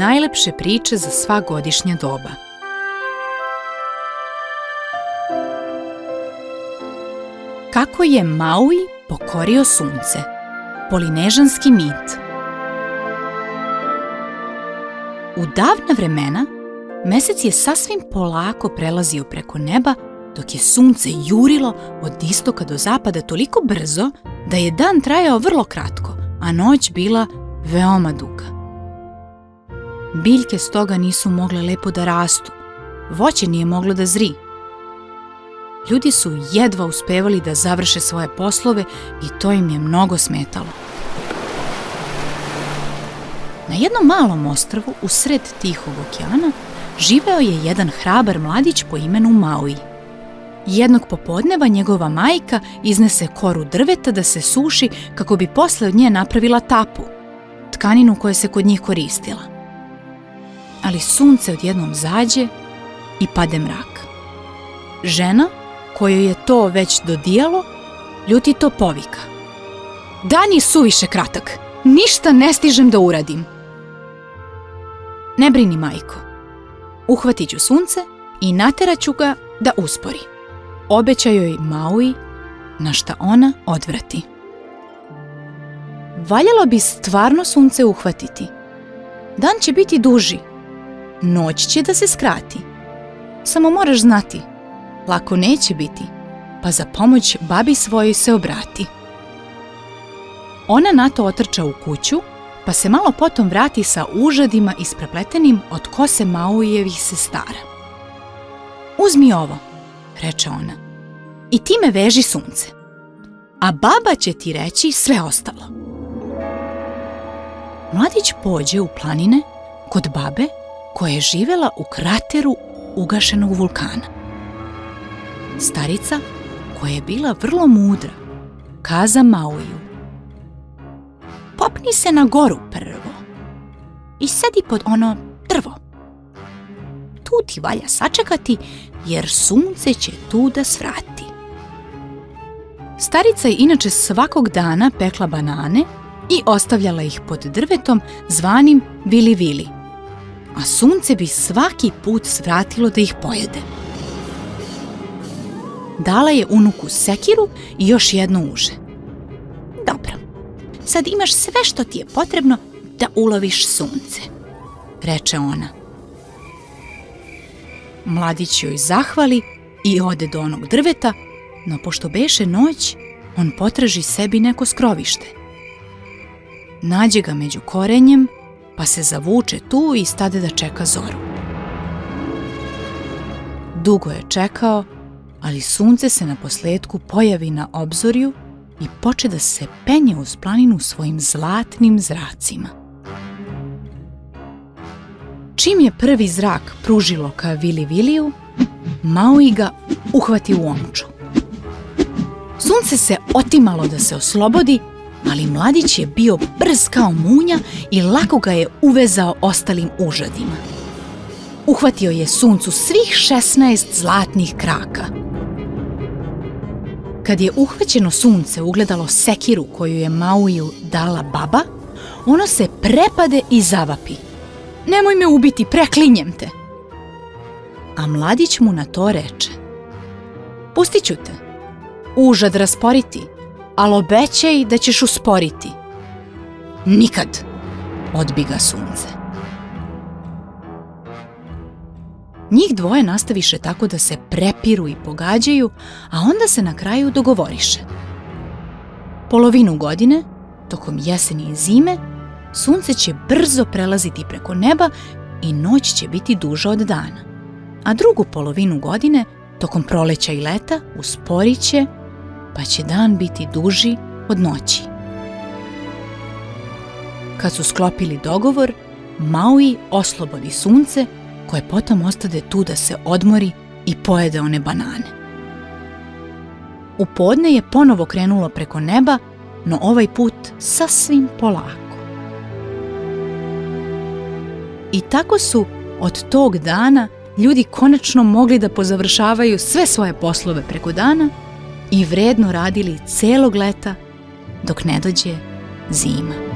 najlepše priče za sva godišnja doba. Kako je Maui pokorio sunce? Polinežanski mit. U davna vremena mesec je sasvim polako prelazio preko neba, dok je sunce jurilo od istoka do zapada toliko brzo da je dan trajao vrlo kratko, a noć bila veoma duga. Biljke stoga nisu mogle lepo da rastu, voće nije moglo da zri. Ljudi su jedva uspevali da završe svoje poslove i to im je mnogo smetalo. Na jednom malom ostrvu u sred Tihog okeana živeo je jedan hrabar mladić po imenu Maui. Jednog popodneva njegova majka iznese koru drveta da se suši kako bi posle od nje napravila tapu, tkaninu koja se kod njih koristila. Ali sunce odjednom zađe i pade mrak. Žena, kojoj je to već dodijalo, ljutito povika: "Dan je suviše kratak, ništa ne stižem da uradim." "Ne brini, majko, uhvatit ću sunce i naterat ću ga da uspori," obeća joj Maui, na šta ona odvrati. "Valjalo bi stvarno sunce uhvatiti. Dan će biti duži, noć će da se skrati. Samo moraš znati, lako neće biti, pa za pomoć babi svojoj se obrati." Ona na to otrča u kuću, pa se malo potom vrati sa užadima isprepletenim od kose Mauijevih sestara. "Uzmi ovo," reče ona, "i time veži sunce, a baba će ti reći sve ostalo." Mladić pođe u planine kod babe koja je živela u krateru ugašenog vulkana. Starica, koja je bila vrlo mudra, kaza Mauiju: "Popni se na goru prvo i sedi pod ono drvo. Tu ti valja sačekati, jer sunce će tu da svrati." Starica je inače svakog dana pekla banane i ostavljala ih pod drvetom zvanim Vili Vili, a sunce bi svaki put svratilo da ih pojede. Dala je unuku sekiru i još jedno uže. "Dobro, sad imaš sve što ti je potrebno da uloviš sunce," reče ona. Mladić joj zahvali i ode do onog drveta, no pošto beše noć, on potraži sebi neko skrovište. Nađe ga među korenjem, pa se zavuče tu i stade da čeka zoru. Dugo je čekao, ali sunce se naposletku pojavi na obzorju i poče da se penje uz planinu svojim zlatnim zracima. Čim je prvi zrak pružilo ka Vili Viliju, Maui ga uhvati u omču. Sunce se otimalo da se oslobodi, ali mladić je bio brz kao munja i lako ga je uvezao ostalim užadima. Uhvatio je suncu svih 16 zlatnih kraka. Kad je uhvaćeno sunce ugledalo sekiru koju je Mauiju dala baba, ono se prepade i zavapi: "Nemoj me ubiti, preklinjem te!" A mladić mu na to reče: "Pustit ću te, užad rasporiti, ali obećaj da ćeš usporiti." "Nikad," odbi ga sunce. Njih dvoje nastaviše tako da se prepiru i pogađaju, a onda se na kraju dogovoriše. Polovinu godine, tokom jeseni i zime, sunce će brzo prelaziti preko neba i noć će biti duža od dana, a drugu polovinu godine, tokom proleća i leta, usporit će, pa će dan biti duži od noći. Kad su sklopili dogovor, Maui oslobodi sunce, koje potom ostade tu da se odmori i pojede one banane. U podne je ponovo krenulo preko neba, no ovaj put sasvim polako. I tako su od tog dana ljudi konačno mogli da pozavršavaju sve svoje poslove preko dana i vredno radili celog leta dok ne dođe zima.